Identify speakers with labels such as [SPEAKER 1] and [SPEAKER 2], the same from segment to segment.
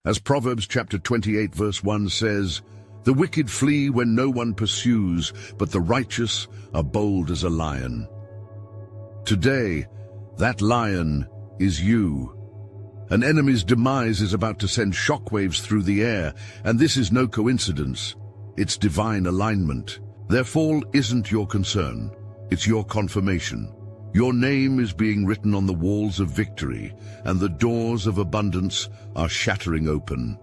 [SPEAKER 1] As Proverbs chapter 28 verse 1 says, "The wicked flee when no one pursues, but the righteous are bold as a lion." Today, that lion is you. An enemy's demise is about to send shockwaves through the air, and this is no coincidence. It's divine alignment. Their fall isn't your concern, it's your confirmation. Your name is being written on the walls of victory, and the doors of abundance are shattering open.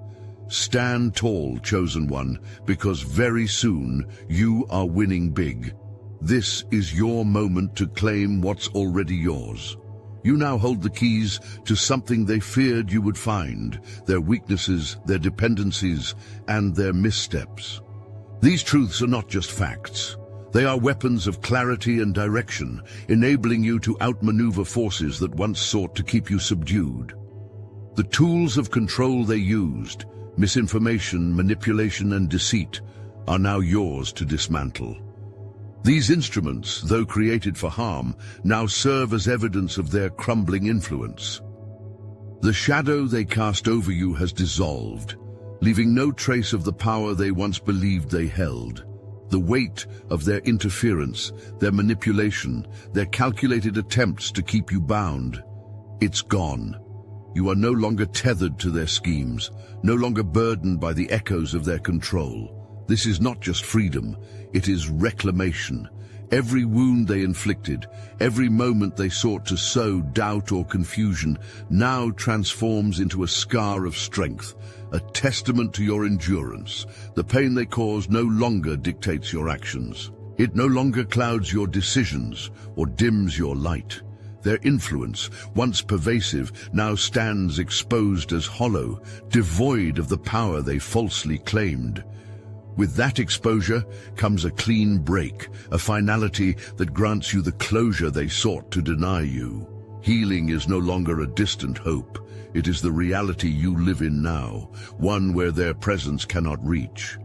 [SPEAKER 1] Stand tall, chosen one, because very soon you are winning big. This is your moment to claim what's already yours. You now hold the keys to something they feared you would find, their weaknesses, their dependencies, and their missteps. These truths are not just facts. They are weapons of clarity and direction, enabling you to outmaneuver forces that once sought to keep you subdued. The tools of control they used, misinformation, manipulation, and deceit, are now yours to dismantle. These instruments, though created for harm, now serve as evidence of their crumbling influence. The shadow they cast over you has dissolved, leaving no trace of the power they once believed they held. The weight of their interference, their manipulation, their calculated attempts to keep you bound, it's gone. You are no longer tethered to their schemes, no longer burdened by the echoes of their control. This is not just freedom, it is reclamation. Every wound they inflicted, every moment they sought to sow doubt or confusion, now transforms into a scar of strength, a testament to your endurance. The pain they caused no longer dictates your actions. It no longer clouds your decisions or dims your light. Their influence, once pervasive, now stands exposed as hollow, devoid of the power they falsely claimed. With that exposure comes a clean break, a finality that grants you the closure they sought to deny you. Healing is no longer a distant hope. It is the reality you live in now, one where their presence cannot reach.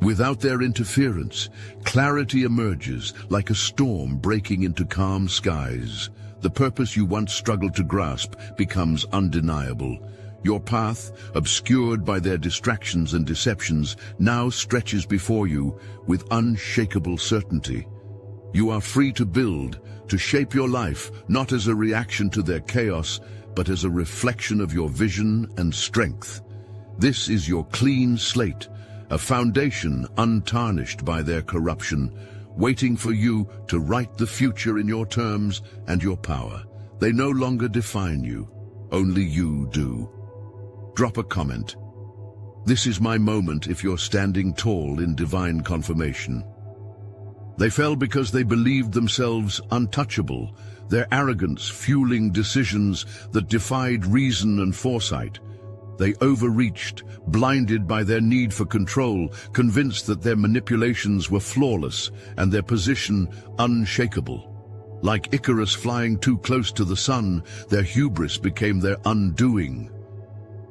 [SPEAKER 1] Without their interference, clarity emerges like a storm breaking into calm skies. The purpose you once struggled to grasp becomes undeniable. Your path, obscured by their distractions and deceptions, now stretches before you with unshakable certainty. You are free to build, to shape your life, not as a reaction to their chaos, but as a reflection of your vision and strength. This is your clean slate, a foundation untarnished by their corruption, waiting for you to write the future in your terms and your power. They no longer define you, only you do. Drop a comment. This is my moment if you're standing tall in divine confirmation. They fell because they believed themselves untouchable, their arrogance fueling decisions that defied reason and foresight. They overreached, blinded by their need for control, convinced that their manipulations were flawless and their position unshakable. Like Icarus flying too close to the sun, their hubris became their undoing.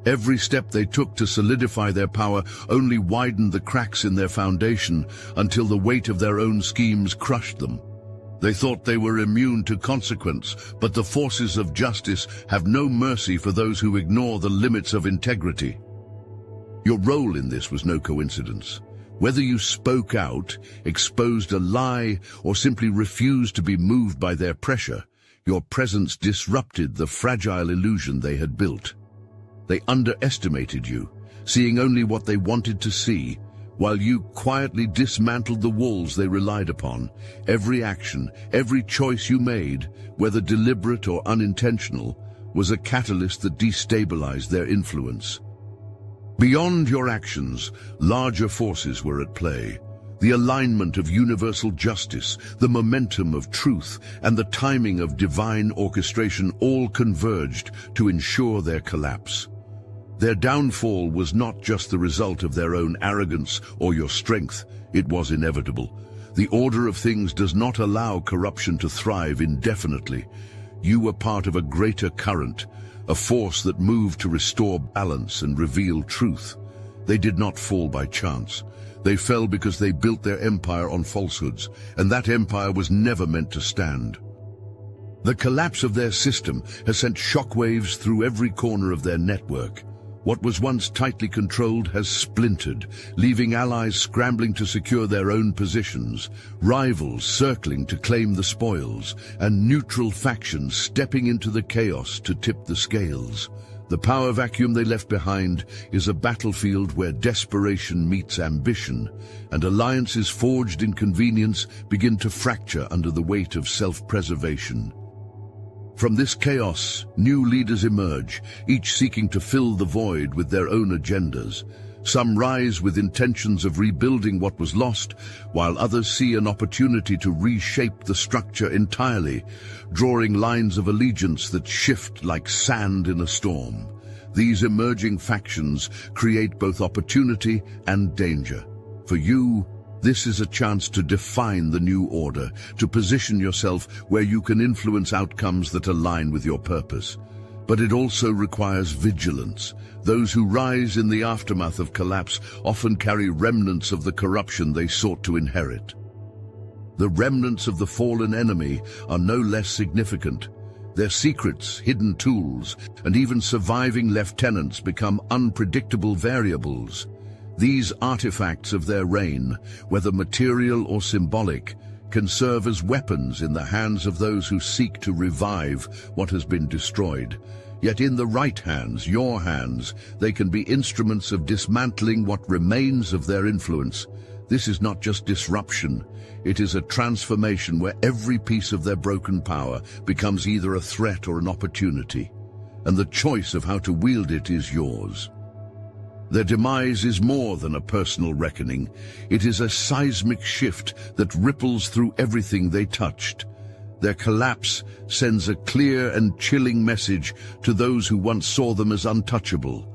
[SPEAKER 1] Every step they took to solidify their power only widened the cracks in their foundation until the weight of their own schemes crushed them. They thought they were immune to consequence, but the forces of justice have no mercy for those who ignore the limits of integrity. Your role in this was no coincidence. Whether you spoke out, exposed a lie, or simply refused to be moved by their pressure, your presence disrupted the fragile illusion they had built. They underestimated you, seeing only what they wanted to see, while you quietly dismantled the walls they relied upon. Every action, every choice you made, whether deliberate or unintentional, was a catalyst that destabilized their influence. Beyond your actions, larger forces were at play. The alignment of universal justice, the momentum of truth, and the timing of divine orchestration all converged to ensure their collapse. Their downfall was not just the result of their own arrogance or your strength, it was inevitable. The order of things does not allow corruption to thrive indefinitely. You were part of a greater current, a force that moved to restore balance and reveal truth. They did not fall by chance. They fell because they built their empire on falsehoods, and that empire was never meant to stand. The collapse of their system has sent shockwaves through every corner of their network. What was once tightly controlled has splintered, leaving allies scrambling to secure their own positions, rivals circling to claim the spoils, and neutral factions stepping into the chaos to tip the scales. The power vacuum they left behind is a battlefield where desperation meets ambition, and alliances forged in convenience begin to fracture under the weight of self-preservation. From this chaos, new leaders emerge, each seeking to fill the void with their own agendas. Some rise with intentions of rebuilding what was lost, while others see an opportunity to reshape the structure entirely, drawing lines of allegiance that shift like sand in a storm. These emerging factions create both opportunity and danger. For you, this is a chance to define the new order, to position yourself where you can influence outcomes that align with your purpose. But it also requires vigilance. Those who rise in the aftermath of collapse often carry remnants of the corruption they sought to inherit. The remnants of the fallen enemy are no less significant. Their secrets, hidden tools, and even surviving lieutenants become unpredictable variables. These artifacts of their reign, whether material or symbolic, can serve as weapons in the hands of those who seek to revive what has been destroyed. Yet in the right hands, your hands, they can be instruments of dismantling what remains of their influence. This is not just disruption, it is a transformation where every piece of their broken power becomes either a threat or an opportunity, and the choice of how to wield it is yours. Their demise is more than a personal reckoning. It is a seismic shift that ripples through everything they touched. Their collapse sends a clear and chilling message to those who once saw them as untouchable.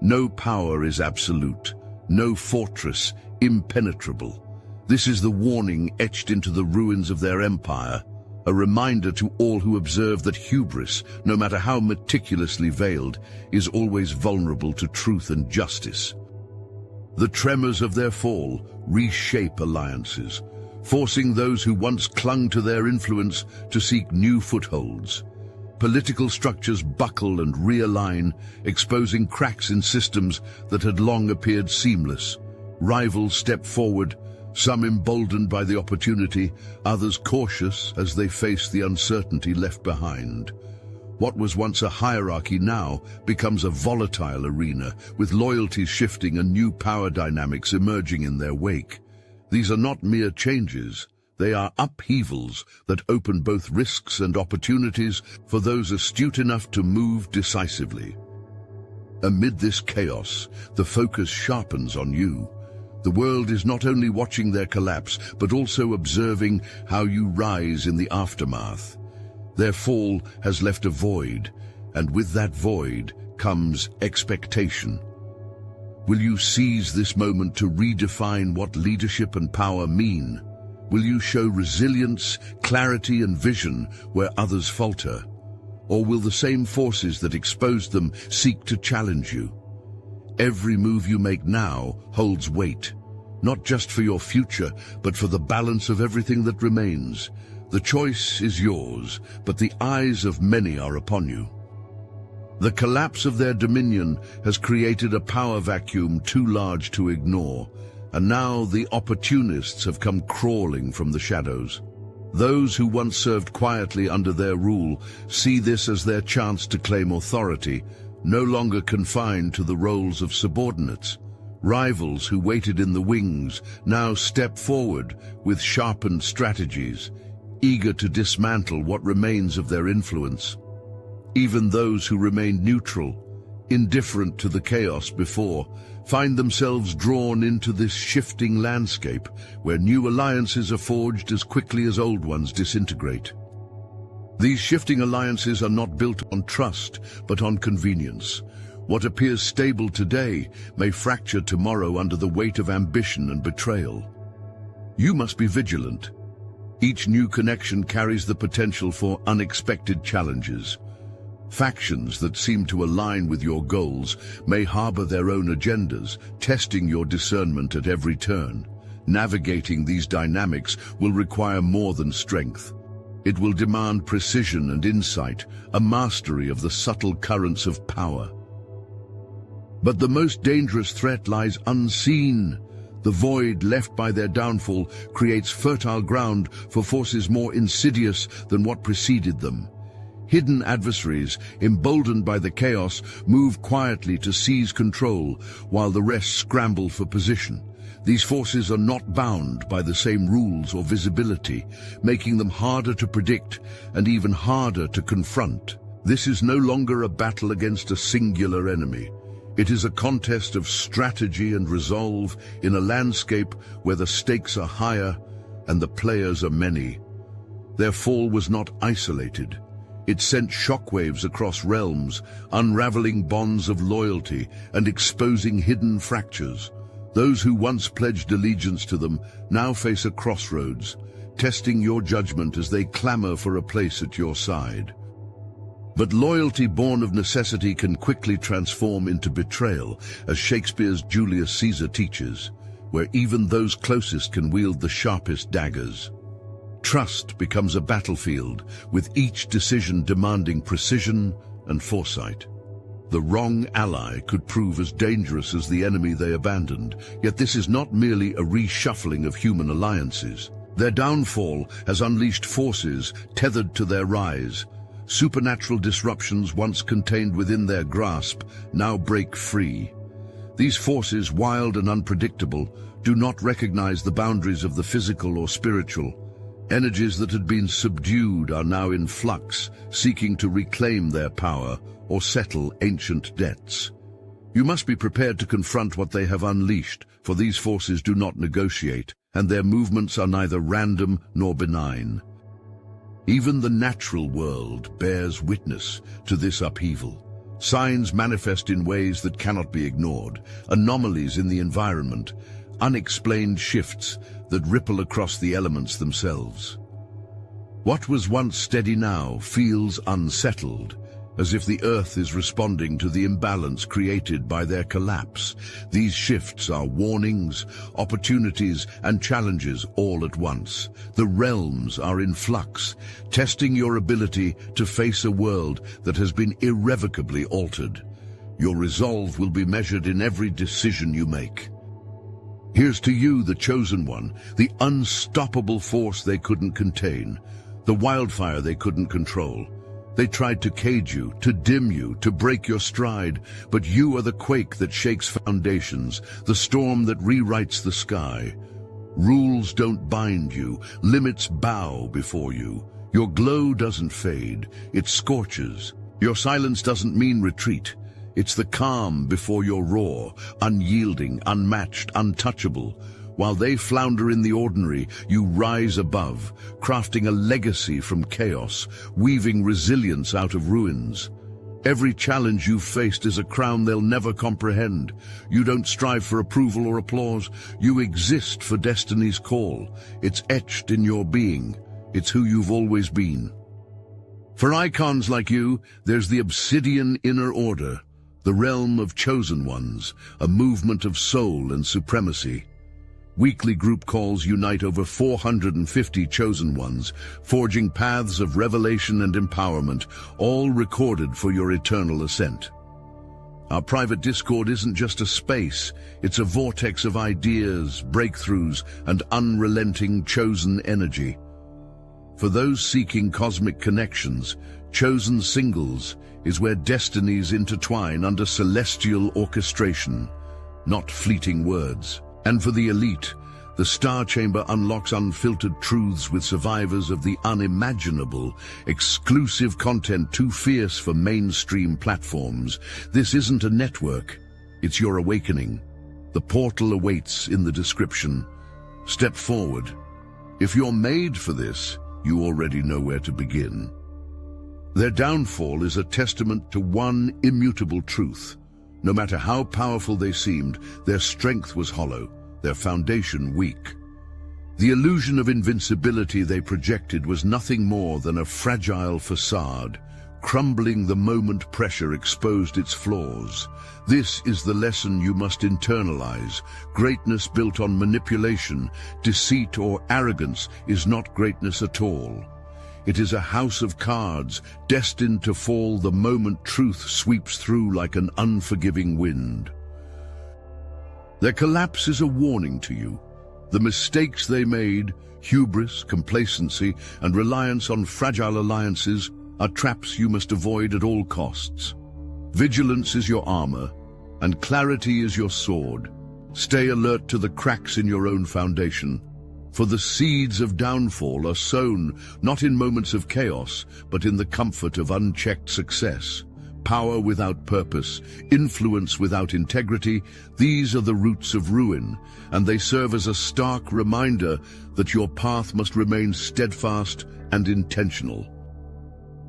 [SPEAKER 1] No power is absolute, no fortress impenetrable. This is the warning etched into the ruins of their empire, a reminder to all who observe that hubris, no matter how meticulously veiled, is always vulnerable to truth and justice. The tremors of their fall reshape alliances, forcing those who once clung to their influence to seek new footholds. Political structures buckle and realign, exposing cracks in systems that had long appeared seamless. Rivals step forward, some emboldened by the opportunity, others cautious as they face the uncertainty left behind. What was once a hierarchy now becomes a volatile arena, with loyalties shifting and new power dynamics emerging in their wake. These are not mere changes, they are upheavals that open both risks and opportunities for those astute enough to move decisively. Amid this chaos, the focus sharpens on you. The world is not only watching their collapse, but also observing how you rise in the aftermath. Their fall has left a void, and with that void comes expectation. Will you seize this moment to redefine what leadership and power mean? Will you show resilience, clarity, and vision where others falter? Or will the same forces that exposed them seek to challenge you? Every move you make now holds weight, not just for your future, but for the balance of everything that remains. The choice is yours, but the eyes of many are upon you. The collapse of their dominion has created a power vacuum too large to ignore, and now the opportunists have come crawling from the shadows. Those who once served quietly under their rule see this as their chance to claim authority, no longer confined to the roles of subordinates. Rivals who waited in the wings now step forward with sharpened strategies, eager to dismantle what remains of their influence. Even those who remained neutral, indifferent to the chaos before, find themselves drawn into this shifting landscape where new alliances are forged as quickly as old ones disintegrate. These shifting alliances are not built on trust, but on convenience. What appears stable today may fracture tomorrow under the weight of ambition and betrayal. You must be vigilant. Each new connection carries the potential for unexpected challenges. Factions that seem to align with your goals may harbor their own agendas, testing your discernment at every turn. Navigating these dynamics will require more than strength. It will demand precision and insight, a mastery of the subtle currents of power. But the most dangerous threat lies unseen. The void left by their downfall creates fertile ground for forces more insidious than what preceded them. Hidden adversaries, emboldened by the chaos, move quietly to seize control, while the rest scramble for position. These forces are not bound by the same rules or visibility, making them harder to predict and even harder to confront. This is no longer a battle against a singular enemy. It is a contest of strategy and resolve in a landscape where the stakes are higher and the players are many. Their fall was not isolated. It sent shockwaves across realms, unraveling bonds of loyalty and exposing hidden fractures. Those who once pledged allegiance to them now face a crossroads, testing your judgment as they clamor for a place at your side. But loyalty born of necessity can quickly transform into betrayal, as Shakespeare's Julius Caesar teaches, where even those closest can wield the sharpest daggers. Trust becomes a battlefield, with each decision demanding precision and foresight. The wrong ally could prove as dangerous as the enemy they abandoned, yet this is not merely a reshuffling of human alliances. Their downfall has unleashed forces tethered to their rise. Supernatural disruptions once contained within their grasp now break free. These forces, wild and unpredictable, do not recognize the boundaries of the physical or spiritual. Energies that had been subdued are now in flux, seeking to reclaim their power or settle ancient debts. You must be prepared to confront what they have unleashed, for these forces do not negotiate, and their movements are neither random nor benign. Even the natural world bears witness to this upheaval. Signs manifest in ways that cannot be ignored, anomalies in the environment, unexplained shifts that ripple across the elements themselves. What was once steady now feels unsettled, as if the earth is responding to the imbalance created by their collapse. These shifts are warnings, opportunities, and challenges all at once. The realms are in flux, testing your ability to face a world that has been irrevocably altered. Your resolve will be measured in every decision you make. Here's to you, the chosen one, the unstoppable force they couldn't contain, the wildfire they couldn't control. They tried to cage you, to dim you, to break your stride, but you are the quake that shakes foundations, the storm that rewrites the sky. Rules don't bind you, limits bow before you. Your glow doesn't fade, it scorches. Your silence doesn't mean retreat. It's the calm before your roar, unyielding, unmatched, untouchable. While they flounder in the ordinary, you rise above, crafting a legacy from chaos, weaving resilience out of ruins. Every challenge you've faced is a crown they'll never comprehend. You don't strive for approval or applause. You exist for destiny's call. It's etched in your being. It's who you've always been. For icons like you, there's the Obsidian Inner Order, the realm of chosen ones, a movement of soul and supremacy. Weekly group calls unite over 450 chosen ones, forging paths of revelation and empowerment, all recorded for your eternal ascent. Our private Discord isn't just a space, it's a vortex of ideas, breakthroughs, and unrelenting chosen energy. For those seeking cosmic connections, Chosen Singles is where destinies intertwine under celestial orchestration, not fleeting words. And for the elite, the Star Chamber unlocks unfiltered truths with survivors of the unimaginable, exclusive content too fierce for mainstream platforms. This isn't a network, it's your awakening. The portal awaits in the description. Step forward. If you're made for this, you already know where to begin. Their downfall is a testament to one immutable truth. No matter how powerful they seemed, their strength was hollow, their foundation weak. The illusion of invincibility they projected was nothing more than a fragile facade, crumbling the moment pressure exposed its flaws. This is the lesson you must internalize. Greatness built on manipulation, deceit, or arrogance is not greatness at all. It is a house of cards, destined to fall the moment truth sweeps through like an unforgiving wind. Their collapse is a warning to you. The mistakes they made, hubris, complacency, and reliance on fragile alliances, are traps you must avoid at all costs. Vigilance is your armor, and clarity is your sword. Stay alert to the cracks in your own foundation, for the seeds of downfall are sown not in moments of chaos, but in the comfort of unchecked success. Power without purpose, influence without integrity, these are the roots of ruin, and they serve as a stark reminder that your path must remain steadfast and intentional.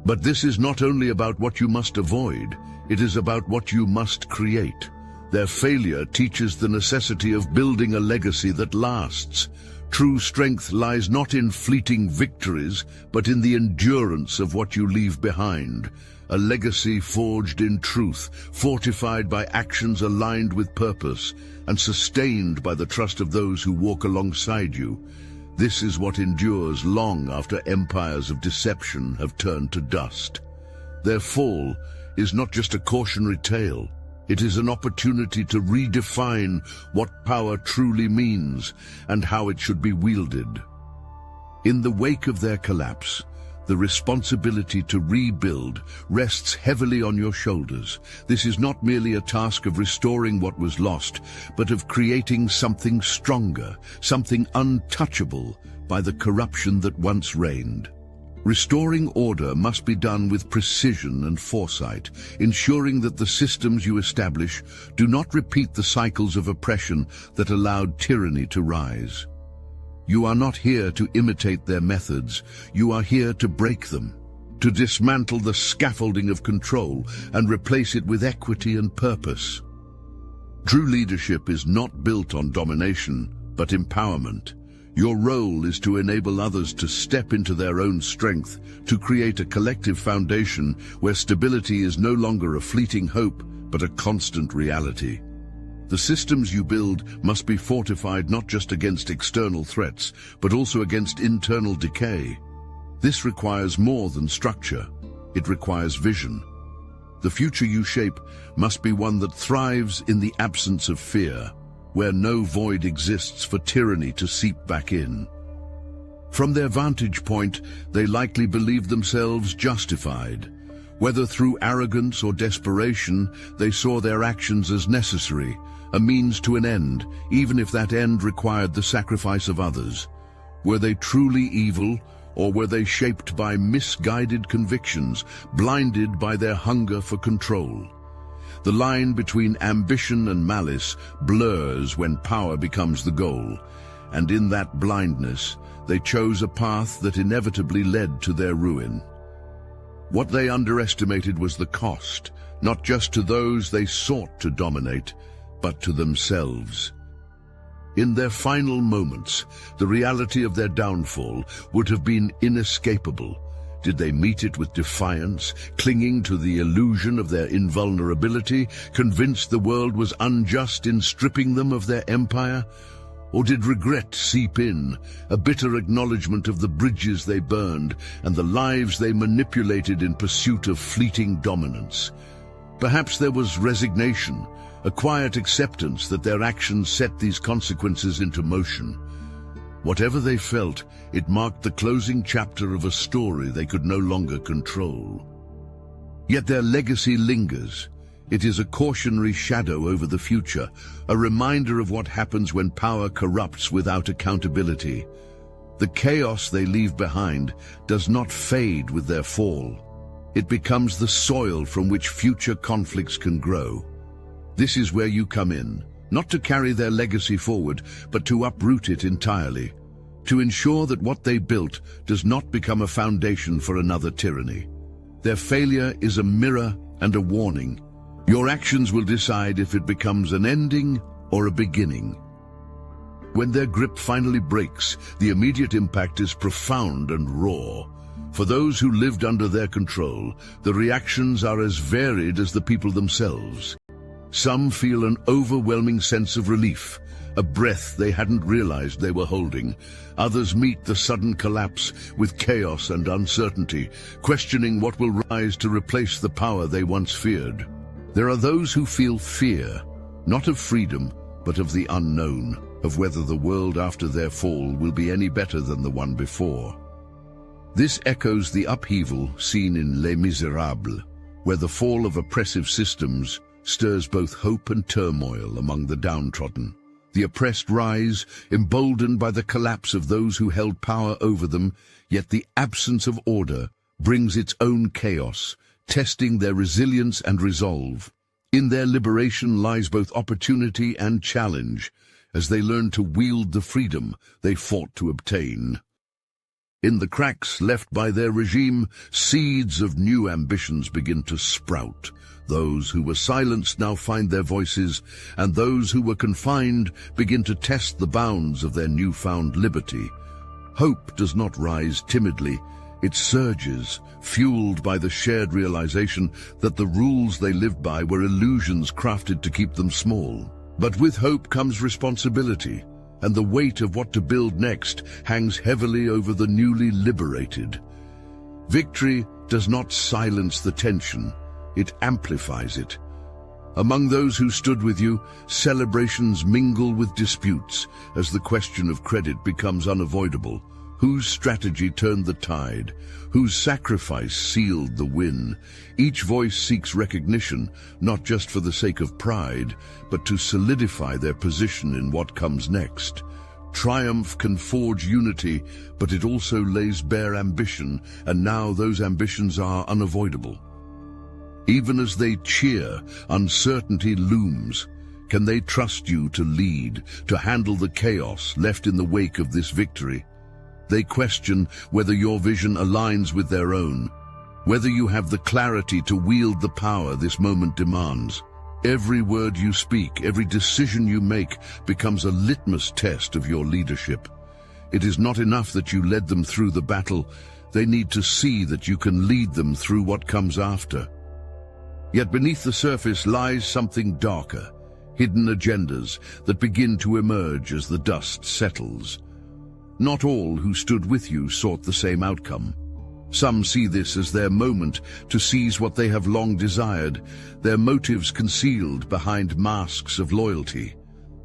[SPEAKER 1] But this is not only about what you must avoid, it is about what you must create. Their failure teaches the necessity of building a legacy that lasts. True strength lies not in fleeting victories, but in the endurance of what you leave behind. A legacy forged in truth, fortified by actions aligned with purpose, and sustained by the trust of those who walk alongside you. This is what endures long after empires of deception have turned to dust. Their fall is not just a cautionary tale. It is an opportunity to redefine what power truly means and how it should be wielded. In the wake of their collapse, the responsibility to rebuild rests heavily on your shoulders. This is not merely a task of restoring what was lost, but of creating something stronger, something untouchable by the corruption that once reigned. Restoring order must be done with precision and foresight, ensuring that the systems you establish do not repeat the cycles of oppression that allowed tyranny to rise. You are not here to imitate their methods, you are here to break them, to dismantle the scaffolding of control and replace it with equity and purpose. True leadership is not built on domination, but empowerment. Your role is to enable others to step into their own strength, to create a collective foundation where stability is no longer a fleeting hope, but a constant reality. The systems you build must be fortified not just against external threats, but also against internal decay. This requires more than structure. It requires vision. The future you shape must be one that thrives in the absence of fear, where no void exists for tyranny to seep back in. From their vantage point, they likely believe themselves justified. Whether through arrogance or desperation, they saw their actions as necessary, a means to an end, even if that end required the sacrifice of others. Were they truly evil, or were they shaped by misguided convictions, blinded by their hunger for control? The line between ambition and malice blurs when power becomes the goal, and in that blindness, they chose a path that inevitably led to their ruin. What they underestimated was the cost, not just to those they sought to dominate, but to themselves. In their final moments, the reality of their downfall would have been inescapable. Did they meet it with defiance, clinging to the illusion of their invulnerability, convinced the world was unjust in stripping them of their empire? Or did regret seep in, a bitter acknowledgement of the bridges they burned and the lives they manipulated in pursuit of fleeting dominance? Perhaps there was resignation, a quiet acceptance that their actions set these consequences into motion. Whatever they felt, it marked the closing chapter of a story they could no longer control. Yet their legacy lingers. It is a cautionary shadow over the future, a reminder of what happens when power corrupts without accountability. The chaos they leave behind does not fade with their fall. It becomes the soil from which future conflicts can grow. This is where you come in. Not to carry their legacy forward, but to uproot it entirely, to ensure that what they built does not become a foundation for another tyranny. Their failure is a mirror and a warning. Your actions will decide if it becomes an ending or a beginning. When their grip finally breaks, the immediate impact is profound and raw. For those who lived under their control, the reactions are as varied as the people themselves. Some feel an overwhelming sense of relief, a breath they hadn't realized they were holding. Others meet the sudden collapse with chaos and uncertainty, questioning what will rise to replace the power they once feared. There are those who feel fear, not of freedom, but of the unknown, of whether the world after their fall will be any better than the one before. This echoes the upheaval seen in Les Miserables, where the fall of oppressive systems stirs both hope and turmoil among the downtrodden. The oppressed rise, emboldened by the collapse of those who held power over them, yet the absence of order brings its own chaos, testing their resilience and resolve. In their liberation lies both opportunity and challenge, as they learn to wield the freedom they fought to obtain. In the cracks left by their regime, seeds of new ambitions begin to sprout. Those who were silenced now find their voices, and those who were confined begin to test the bounds of their newfound liberty. Hope does not rise timidly. It surges, fueled by the shared realization that the rules they lived by were illusions crafted to keep them small. But with hope comes responsibility, and the weight of what to build next hangs heavily over the newly liberated. Victory does not silence the tension, it amplifies it. Among those who stood with you, celebrations mingle with disputes as the question of credit becomes unavoidable. Whose strategy turned the tide? Whose sacrifice sealed the win? Each voice seeks recognition, not just for the sake of pride, but to solidify their position in what comes next. Triumph can forge unity, but it also lays bare ambition, and now those ambitions are unavoidable. Even as they cheer, uncertainty looms. Can they trust you to lead, to handle the chaos left in the wake of this victory? They question whether your vision aligns with their own, whether you have the clarity to wield the power this moment demands. Every word you speak, every decision you make becomes a litmus test of your leadership. It is not enough that you led them through the battle. They need to see that you can lead them through what comes after. Yet beneath the surface lies something darker, hidden agendas that begin to emerge as the dust settles. Not all who stood with you sought the same outcome. Some see this as their moment to seize what they have long desired, their motives concealed behind masks of loyalty.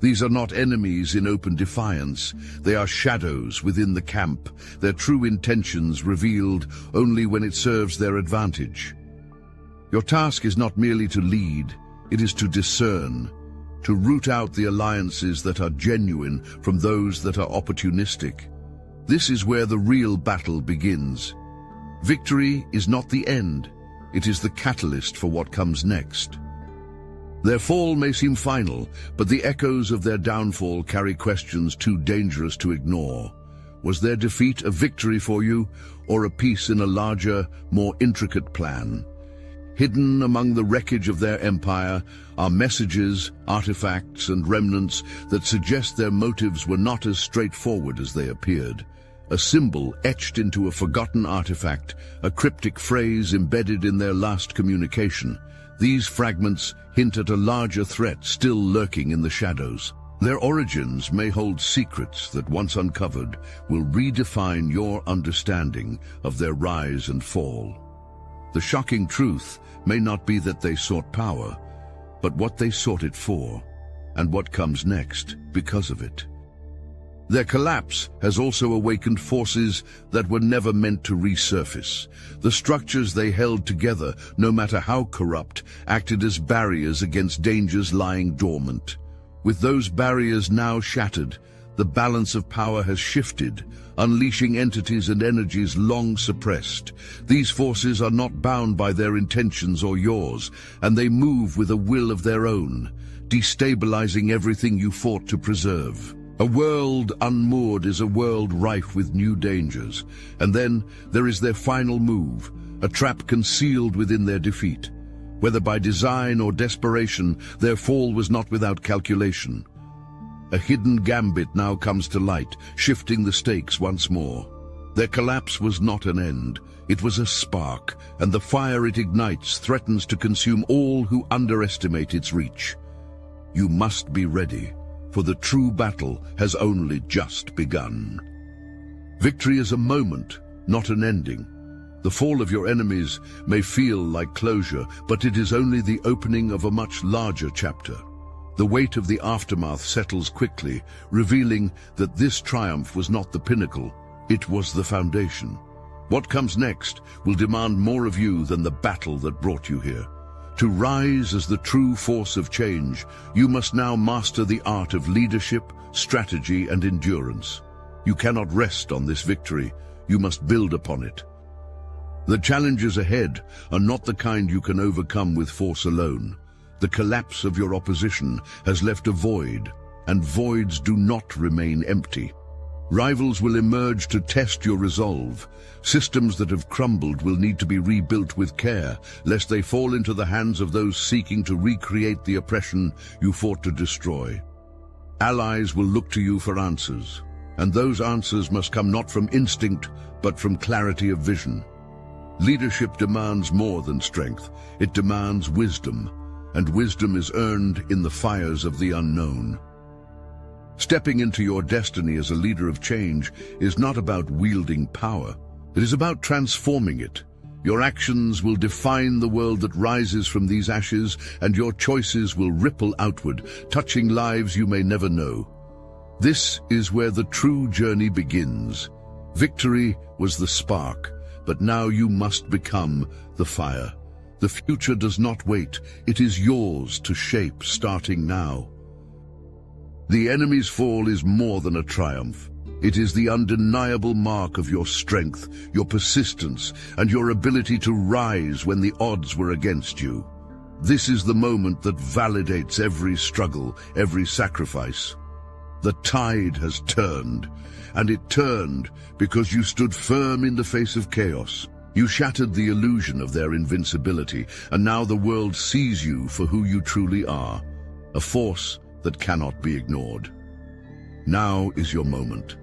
[SPEAKER 1] These are not enemies in open defiance. They are shadows within the camp, their true intentions revealed only when it serves their advantage. Your task is not merely to lead, it is to discern, to root out the alliances that are genuine from those that are opportunistic. This is where the real battle begins. Victory is not the end, it is the catalyst for what comes next. Their fall may seem final, but the echoes of their downfall carry questions too dangerous to ignore. Was their defeat a victory for you, or a piece in a larger, more intricate plan? Hidden among the wreckage of their empire are messages, artifacts, and remnants that suggest their motives were not as straightforward as they appeared. A symbol etched into a forgotten artifact, a cryptic phrase embedded in their last communication. These fragments hint at a larger threat still lurking in the shadows. Their origins may hold secrets that, once uncovered, will redefine your understanding of their rise and fall. The shocking truth may not be that they sought power, but what they sought it for, and what comes next because of it. Their collapse has also awakened forces that were never meant to resurface. The structures they held together, no matter how corrupt, acted as barriers against dangers lying dormant. With those barriers now shattered, the balance of power has shifted, unleashing entities and energies long suppressed. These forces are not bound by their intentions or yours, and they move with a will of their own, destabilizing everything you fought to preserve. A world unmoored is a world rife with new dangers, and then there is their final move, a trap concealed within their defeat. Whether by design or desperation, their fall was not without calculation. A hidden gambit now comes to light, shifting the stakes once more. Their collapse was not an end. It was a spark, and the fire it ignites threatens to consume all who underestimate its reach. You must be ready, for the true battle has only just begun. Victory is a moment, not an ending. The fall of your enemies may feel like closure, but it is only the opening of a much larger chapter. The weight of the aftermath settles quickly, revealing that this triumph was not the pinnacle, it was the foundation. What comes next will demand more of you than the battle that brought you here. To rise as the true force of change, you must now master the art of leadership, strategy, and endurance. You cannot rest on this victory, you must build upon it. The challenges ahead are not the kind you can overcome with force alone. The collapse of your opposition has left a void, and voids do not remain empty. Rivals will emerge to test your resolve. Systems that have crumbled will need to be rebuilt with care, lest they fall into the hands of those seeking to recreate the oppression you fought to destroy. Allies will look to you for answers, and those answers must come not from instinct, but from clarity of vision. Leadership demands more than strength. It demands wisdom, and wisdom is earned in the fires of the unknown. Stepping into your destiny as a leader of change is not about wielding power. It is about transforming it. Your actions will define the world that rises from these ashes, and your choices will ripple outward, touching lives you may never know. This is where the true journey begins. Victory was the spark, but now you must become the fire. The future does not wait. It is yours to shape starting now. The enemy's fall is more than a triumph. It is the undeniable mark of your strength, your persistence, and your ability to rise when the odds were against you. This is the moment that validates every struggle, every sacrifice. The tide has turned, and it turned because you stood firm in the face of chaos. You shattered the illusion of their invincibility, and now the world sees you for who you truly are, a force that cannot be ignored. Now is your moment.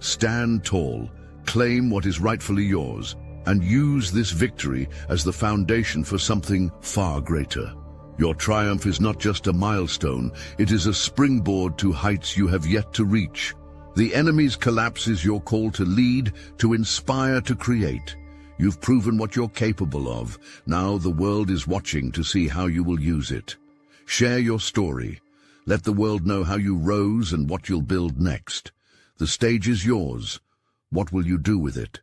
[SPEAKER 1] Stand tall, claim what is rightfully yours, and use this victory as the foundation for something far greater. Your triumph is not just a milestone, it is a springboard to heights you have yet to reach. The enemy's collapse is your call to lead, to inspire, to create. You've proven what you're capable of. Now the world is watching to see how you will use it. Share your story. Let the world know how you rose and what you'll build next. The stage is yours. What will you do with it?